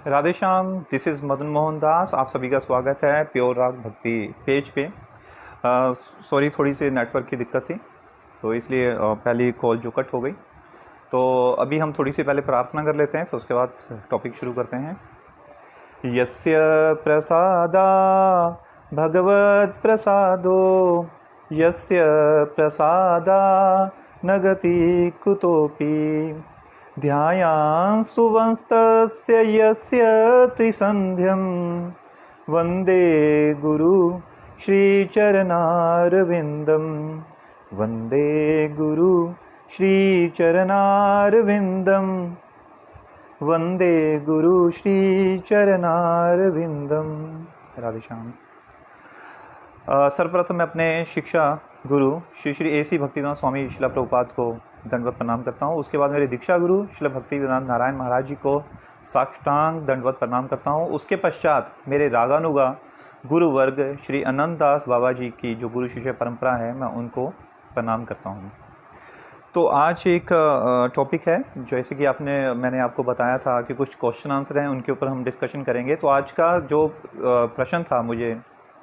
Radhe Shyam, this is Madan Mohan Das. आप सभी का स्वागत है प्योर राग भक्ति पेज पे। सॉरी, थोड़ी सी नेटवर्क की दिक्कत थी तो इसलिए पहली कॉल जो कट हो गई। तो अभी हम थोड़ी सी पहले प्रार्थना कर लेते हैं, फिर उसके बाद टॉपिक शुरू करते हैं। यस्य प्रसादा भगवत प्रसादो, यस्य प्रसादा न गति कुतोपि, ध्यायास्तु वंस्तस्य यस्य त्रिसन्ध्यं, वन्दे गुरु श्रीचरणारविन्दं, वन्दे गुरु श्रीचरणारविन्दं, वन्दे गुरु श्रीचरणारविन्दं। राधे श्याम। सर्वप्रथम मैं अपने शिक्षा गुरु श्री श्री A.C. भक्तिवेदांत स्वामी शिला प्रभुपाद को दंडवत प्रणाम करता हूँ। उसके बाद मेरे दीक्षा गुरु शिला भक्तिवेदांत नारायण महाराज जी को साष्टांग दंडवत प्रणाम करता हूँ। उसके पश्चात मेरे रागानुगा गुरु वर्ग श्री अनंत दास बाबा जी की जो गुरु शिष्य परंपरा है, मैं उनको प्रणाम करता हूँ। तो आज एक टॉपिक है, जैसे कि मैंने आपको बताया था कि कुछ क्वेश्चन आंसर हैं, उनके ऊपर हम डिस्कशन करेंगे। तो आज का जो प्रश्न था मुझे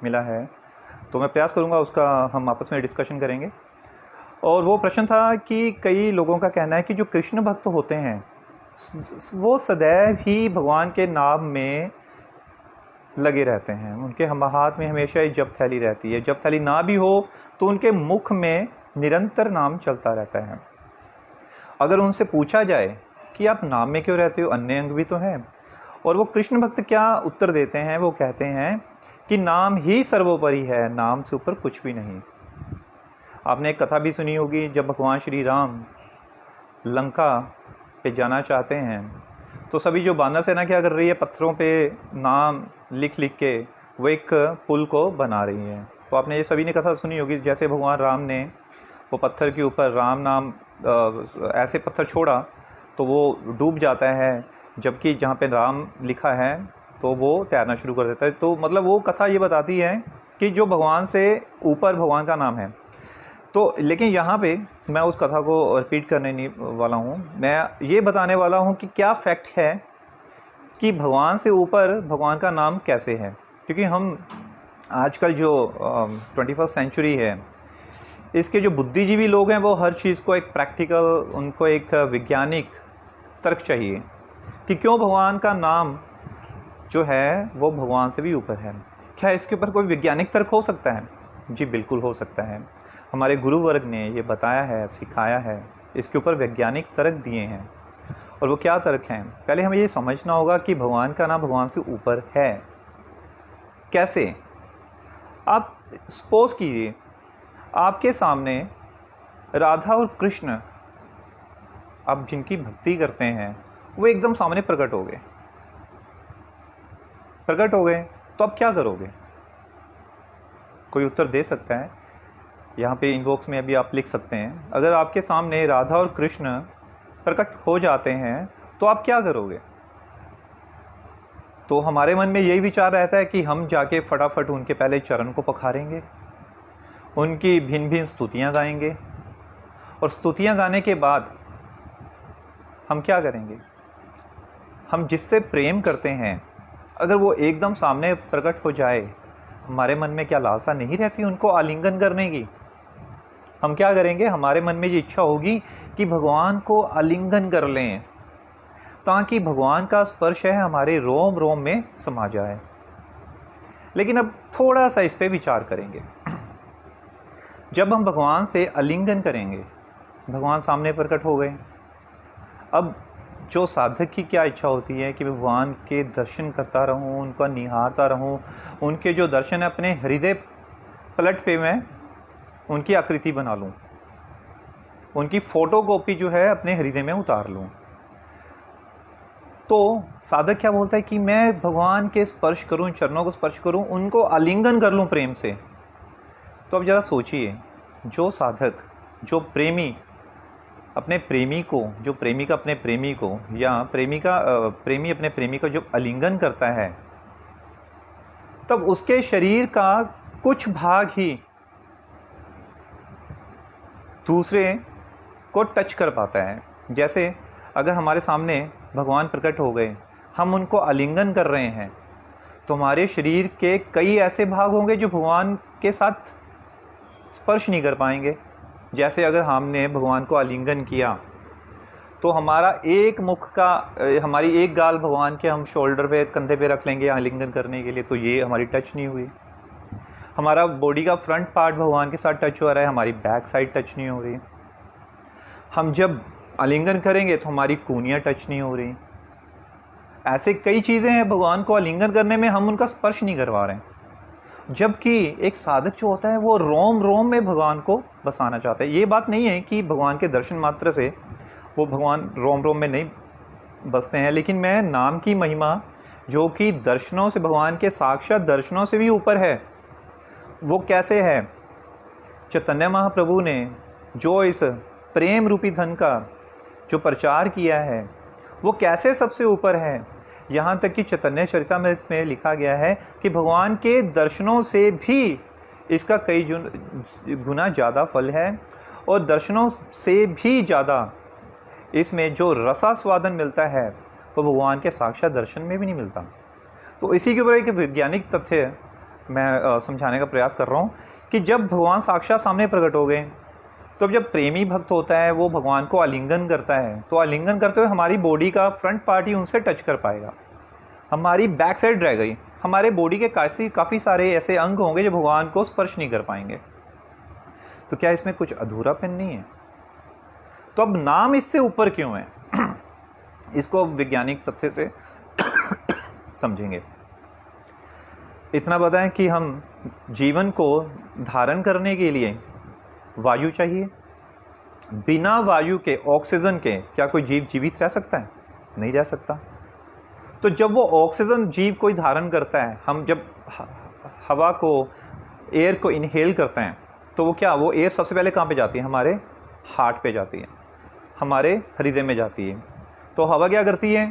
मिला है, तो मैं प्रयास करूंगा उसका हम आपस में डिस्कशन करेंगे। और वो प्रश्न था कि कई लोगों का कहना है कि जो कृष्ण भक्त होते हैं वो सदैव ही भगवान के नाम में लगे रहते हैं। उनके हाथ में हमेशा ही जप थैली रहती है। जप थैली ना भी हो तो उनके मुख में निरंतर नाम चलता रहता है। अगर उनसे पूछा जाए कि आप नाम में क्यों रहते हो, अन्य अंग भी तो हैं, और वो कृष्ण भक्त क्या उत्तर देते हैं, वो कहते हैं कि नाम ही सर्वोपरि है, नाम से ऊपर कुछ भी नहीं। आपने एक कथा भी सुनी होगी, जब भगवान श्री राम लंका पे जाना चाहते हैं तो सभी जो बानर सेना क्या कर रही है, पत्थरों पे नाम लिख लिख के वो एक पुल को बना रही है। तो आपने ये सभी ने कथा सुनी होगी, जैसे भगवान राम ने वो पत्थर के ऊपर राम नाम ऐसे पत्थर छोड़ा तो वो डूब जाता है, जबकि जहाँ पे राम लिखा है तो वो तैरना शुरू कर देता है। तो मतलब वो कथा ये बताती है कि जो भगवान से ऊपर भगवान का नाम है। तो लेकिन यहाँ पे मैं उस कथा को रिपीट करने नहीं वाला हूँ, मैं ये बताने वाला हूँ कि क्या फैक्ट है कि भगवान से ऊपर भगवान का नाम कैसे है। क्योंकि हम आजकल जो 21st सेंचुरी है, इसके जो बुद्धिजीवी लोग हैं वो हर चीज़ को एक प्रैक्टिकल, उनको एक वैज्ञानिक तर्क चाहिए कि क्यों भगवान का नाम जो है वो भगवान से भी ऊपर है। क्या इसके ऊपर कोई वैज्ञानिक तर्क हो सकता है? जी बिल्कुल हो सकता है। हमारे गुरु वर्ग ने ये बताया है, सिखाया है, इसके ऊपर वैज्ञानिक तर्क दिए हैं। और वो क्या तर्क हैं? पहले हमें ये समझना होगा कि भगवान का नाम भगवान से ऊपर है कैसे। आप सपोज कीजिए आपके सामने राधा और कृष्ण, आप जिनकी भक्ति करते हैं, वो एकदम सामने प्रकट हो गए, तो आप क्या करोगे? कोई उत्तर दे सकता है? यहाँ पे इनबॉक्स में अभी आप लिख सकते हैं। अगर आपके सामने राधा और कृष्ण प्रकट हो जाते हैं तो आप क्या करोगे? तो हमारे मन में यही विचार रहता है कि हम जाके फटाफट उनके पहले चरण को पखारेंगे, उनकी भिन्न भिन्न स्तुतियाँ गाएंगे, और स्तुतियाँ गाने के बाद हम क्या करेंगे? हम जिससे प्रेम करते हैं अगर वो एकदम सामने प्रकट हो जाए, हमारे मन में क्या लालसा नहीं रहती उनको आलिंगन करने की? हम क्या करेंगे? हमारे मन में ये इच्छा होगी कि भगवान को आलिंगन कर लें, ताकि भगवान का स्पर्श है हमारे रोम रोम में समा जाए। लेकिन अब थोड़ा सा इस पे विचार करेंगे। जब हम भगवान से आलिंगन करेंगे, भगवान सामने प्रकट हो गए, अब जो साधक की क्या इच्छा होती है कि भगवान के दर्शन करता रहूं, उनका निहारता रहूं, उनके जो दर्शन है अपने हृदय पलट पे मैं उनकी आकृति बना लूं, उनकी फोटोकॉपी जो है अपने हृदय में उतार लूं। तो साधक क्या बोलता है कि मैं भगवान के स्पर्श करूं, चरणों को स्पर्श करूं, उनको आलिंगन कर लूं प्रेम से। तो अब जरा सोचिए, जो साधक, जो प्रेमी अपने प्रेमी को, जो प्रेमिका अपने प्रेमी को, या प्रेमी अपने प्रेमी को जब आलिंगन करता है, तब उसके शरीर का कुछ भाग ही दूसरे को टच कर पाता है। जैसे अगर हमारे सामने भगवान प्रकट हो गए हम उनको आलिंगन कर रहे हैं, तो हमारे शरीर के कई ऐसे भाग होंगे जो भगवान के साथ स्पर्श नहीं कर पाएंगे। जैसे अगर हमने भगवान को आलिंगन किया तो हमारा एक मुख का, हमारी एक गाल भगवान के हम शोल्डर पे, कंधे पे रख लेंगे आलिंगन करने के लिए, तो ये हमारी टच नहीं हुई। हमारा बॉडी का फ्रंट पार्ट भगवान के साथ टच हो रहा है, हमारी बैक साइड टच नहीं हो रही। हम जब आलिंगन करेंगे तो हमारी कूनियाँ टच नहीं हो रही। ऐसे कई चीज़ें हैं भगवान को आलिंगन करने में हम उनका स्पर्श नहीं करवा रहे हैं। जबकि एक साधक जो होता है वो रोम रोम में भगवान को बसाना चाहता है। ये बात नहीं है कि भगवान के दर्शन मात्र से वो भगवान रोम रोम में नहीं बसते हैं, लेकिन मैं नाम की महिमा जो कि दर्शनों से, भगवान के साक्षात दर्शनों से भी ऊपर है, वो कैसे है। चैतन्य महाप्रभु ने जो इस प्रेम रूपी धन का जो प्रचार किया है वो कैसे सबसे ऊपर है। यहाँ तक कि चैतन्य चरितामृत में लिखा गया है कि भगवान के दर्शनों से भी इसका कई गुना ज़्यादा फल है, और दर्शनों से भी ज़्यादा इसमें जो रसास्वादन मिलता है वो भगवान के साक्षात दर्शन में भी नहीं मिलता। तो इसी के ऊपर एक वैज्ञानिक तथ्य मैं समझाने का प्रयास कर रहा हूँ कि जब भगवान साक्षात सामने प्रकट हो गए, तो जब प्रेमी भक्त होता है वो भगवान को आलिंगन करता है, तो आलिंगन करते हुए हमारी बॉडी का फ्रंट पार्ट ही उनसे टच कर पाएगा, हमारी बैक साइड रह गई। हमारे बॉडी के काफ़ी सारे ऐसे अंग होंगे जो भगवान को स्पर्श नहीं कर पाएंगे। तो क्या इसमें कुछ अधूरापन नहीं है? तो अब नाम इससे ऊपर क्यों है? इसको वैज्ञानिक तथ्य से समझेंगे। इतना पता है कि हम जीवन को धारण करने के लिए वायु चाहिए। बिना वायु के, ऑक्सीजन के, क्या कोई जीव जीवित रह सकता है? नहीं रह सकता। तो जब वो ऑक्सीजन जीव कोई धारण करता है, हम जब हवा को, एयर को इनहेल करते हैं, तो वो क्या, वो एयर सबसे पहले कहाँ पे जाती है? हमारे हार्ट पे जाती है, हमारे हृदय में जाती है। तो हवा क्या करती है?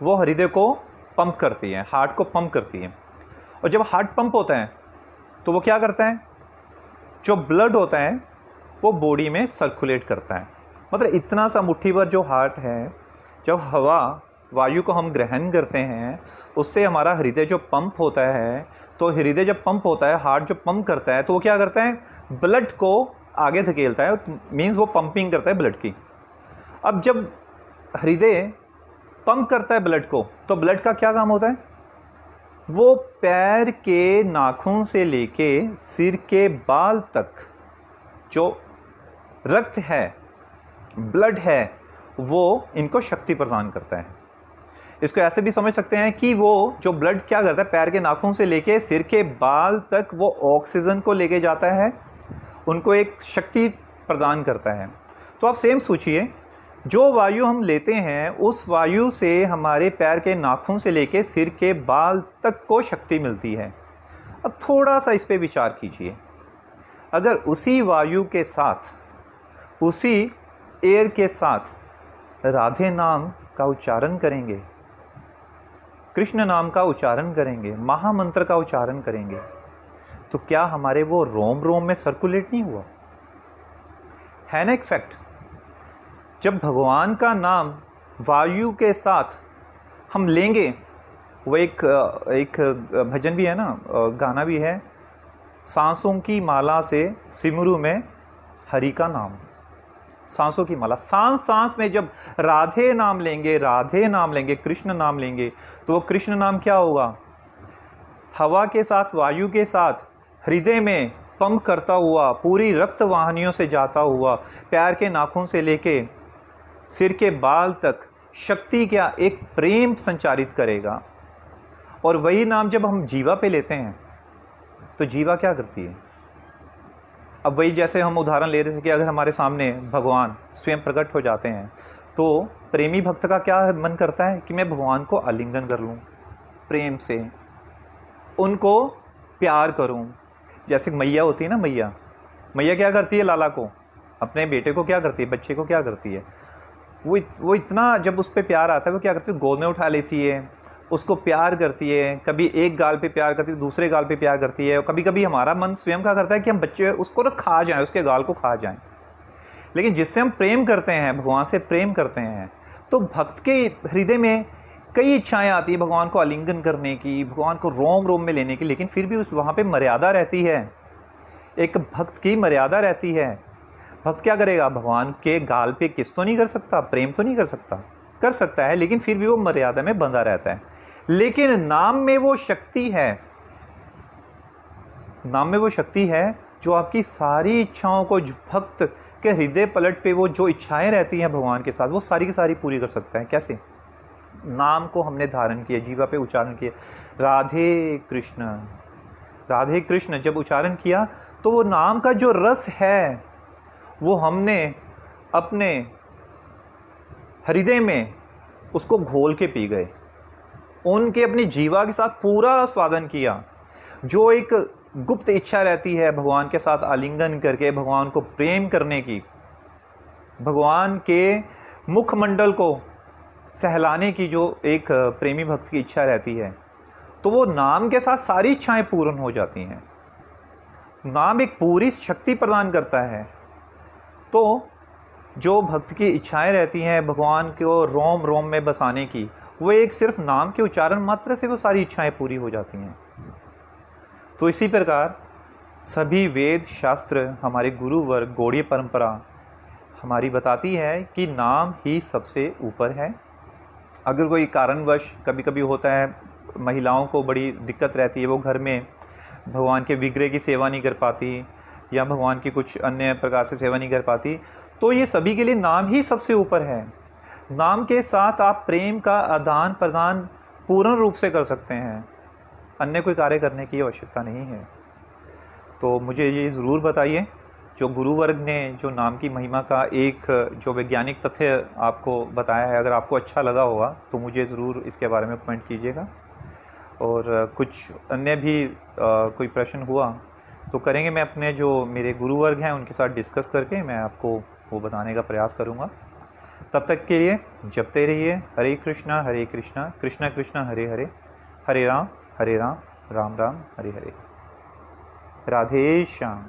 वो हृदय को पंप करती है, हार्ट को पंप करती है। और जब हार्ट पंप होता है तो वो क्या करता है? जो ब्लड होता है वो बॉडी में सर्कुलेट करता है। मतलब इतना सा मुट्ठी भर जो हार्ट है, जब हवा, वायु को हम ग्रहण करते हैं, उससे हमारा हृदय जो पंप होता है, तो हृदय जब पंप होता है, हार्ट जो पंप करता है, तो वो क्या करता है? ब्लड को आगे धकेलता है, मीन्स वो पंपिंग करता है ब्लड की। अब जब हृदय पंप करता है ब्लड को, तो ब्लड का क्या काम होता है? वो पैर के नाखून से लेके सिर के बाल तक जो रक्त है, ब्लड है, वो इनको शक्ति प्रदान करता है। इसको ऐसे भी समझ सकते हैं कि वो जो ब्लड क्या करता है, पैर के नाखून से लेके सिर के बाल तक वो ऑक्सीजन को लेके जाता है, उनको एक शक्ति प्रदान करता है। तो आप सेम सोचिए, जो वायु हम लेते हैं उस वायु से हमारे पैर के नाखून से लेके सिर के बाल तक को शक्ति मिलती है। अब थोड़ा सा इस पे विचार कीजिए, अगर उसी वायु के साथ, उसी एयर के साथ राधे नाम का उच्चारण करेंगे, कृष्ण नाम का उच्चारण करेंगे, महामंत्र का उच्चारण करेंगे, तो क्या हमारे वो रोम रोम में सर्कुलेट नहीं हुआ? है ना एक फैक्ट। जब भगवान का नाम वायु के साथ हम लेंगे, वो एक भजन भी है ना, गाना भी है, सांसों की माला से सिमरू में हरि का नाम। सांसों की माला, सांस सांस में जब राधे नाम लेंगे, राधे नाम लेंगे, कृष्ण नाम लेंगे, तो वो कृष्ण नाम क्या होगा? हवा के साथ, वायु के साथ हृदय में पंप करता हुआ, पूरी रक्त वाहिनियों से जाता हुआ, पैर के नाखून से लेके सिर के बाल तक शक्ति क्या, एक प्रेम संचारित करेगा। और वही नाम जब हम जीवा पे लेते हैं तो जीवा क्या करती है? अब वही जैसे हम उदाहरण ले रहे थे कि अगर हमारे सामने भगवान स्वयं प्रकट हो जाते हैं, तो प्रेमी भक्त का क्या मन करता है कि मैं भगवान को आलिंगन कर लूँ, प्रेम से उनको प्यार करूँ। जैसे मैया होती है ना, मैया क्या करती है? लाला को, अपने बेटे को क्या करती है? बच्चे को क्या करती है? वो इतना जब उस पर प्यार आता है, वो क्या करती है? गोद में उठा लेती है, उसको प्यार करती है। कभी एक गाल पे प्यार करती है, दूसरे गाल पे प्यार करती है। और कभी कभी हमारा मन स्वयं क्या करता है कि हम बच्चे उसको ना खा जाएं, उसके गाल को खा जाएं। लेकिन जिससे हम प्रेम करते हैं, भगवान से प्रेम करते हैं, तो भक्त के हृदय में कई इच्छाएं आती है भगवान को आलिंगन करने की, भगवान को रोम रोम में लेने की, लेकिन फिर भी उस वहाँ पे मर्यादा रहती है। एक भक्त की मर्यादा रहती है। भक्त क्या करेगा? भगवान के गाल पे किस तो नहीं कर सकता, प्रेम तो नहीं कर सकता, कर सकता है, लेकिन फिर भी वो मर्यादा में बंधा रहता है। लेकिन नाम में वो शक्ति है, नाम में वो शक्ति है जो आपकी सारी इच्छाओं को, भक्त के हृदय पलट पे वो जो इच्छाएं रहती हैं भगवान के साथ, वो सारी की सारी पूरी कर सकता है। कैसे? नाम को हमने धारण किया, जीवा पे उच्चारण किया, राधे कृष्ण, राधे कृष्ण जब उच्चारण किया तो वो नाम का जो रस है वो हमने अपने हृदय में उसको घोल के पी गए, उनके अपनी जीवा के साथ पूरा स्वादन किया। जो एक गुप्त इच्छा रहती है भगवान के साथ आलिंगन करके भगवान को प्रेम करने की, भगवान के मुखमंडल को सहलाने की, जो एक प्रेमी भक्त की इच्छा रहती है, तो वो नाम के साथ सारी इच्छाएं पूर्ण हो जाती हैं। नाम एक पूरी शक्ति प्रदान करता है। तो जो भक्त की इच्छाएं रहती हैं भगवान को रोम रोम में बसाने की, वो एक सिर्फ नाम के उच्चारण मात्र से वो सारी इच्छाएं पूरी हो जाती हैं। तो इसी प्रकार सभी वेद शास्त्र, हमारे गुरुवर्ग, गौड़ीय परंपरा हमारी बताती है कि नाम ही सबसे ऊपर है। अगर कोई कारणवश, कभी कभी होता है महिलाओं को बड़ी दिक्कत रहती है, वो घर में भगवान के विग्रह की सेवा नहीं कर पाती या भगवान की कुछ अन्य प्रकार से सेवा नहीं कर पाती, तो ये सभी के लिए नाम ही सबसे ऊपर है। नाम के साथ आप प्रेम का आदान प्रदान पूर्ण रूप से कर सकते हैं, अन्य कोई कार्य करने की आवश्यकता नहीं है। तो मुझे ये ज़रूर बताइए, जो गुरुवर्ग ने जो नाम की महिमा का एक जो वैज्ञानिक तथ्य आपको बताया है, अगर आपको अच्छा लगा होगा तो मुझे ज़रूर इसके बारे में कमेंट कीजिएगा। और कुछ अन्य भी कोई प्रश्न हुआ तो करेंगे, मैं अपने जो मेरे गुरुवर्ग हैं उनके साथ डिस्कस करके मैं आपको वो बताने का प्रयास करूँगा। तब तक के लिए जपते रहिए हरे कृष्णा कृष्णा कृष्णा हरे हरे, हरे राम राम राम हरे हरे। राधे श्याम।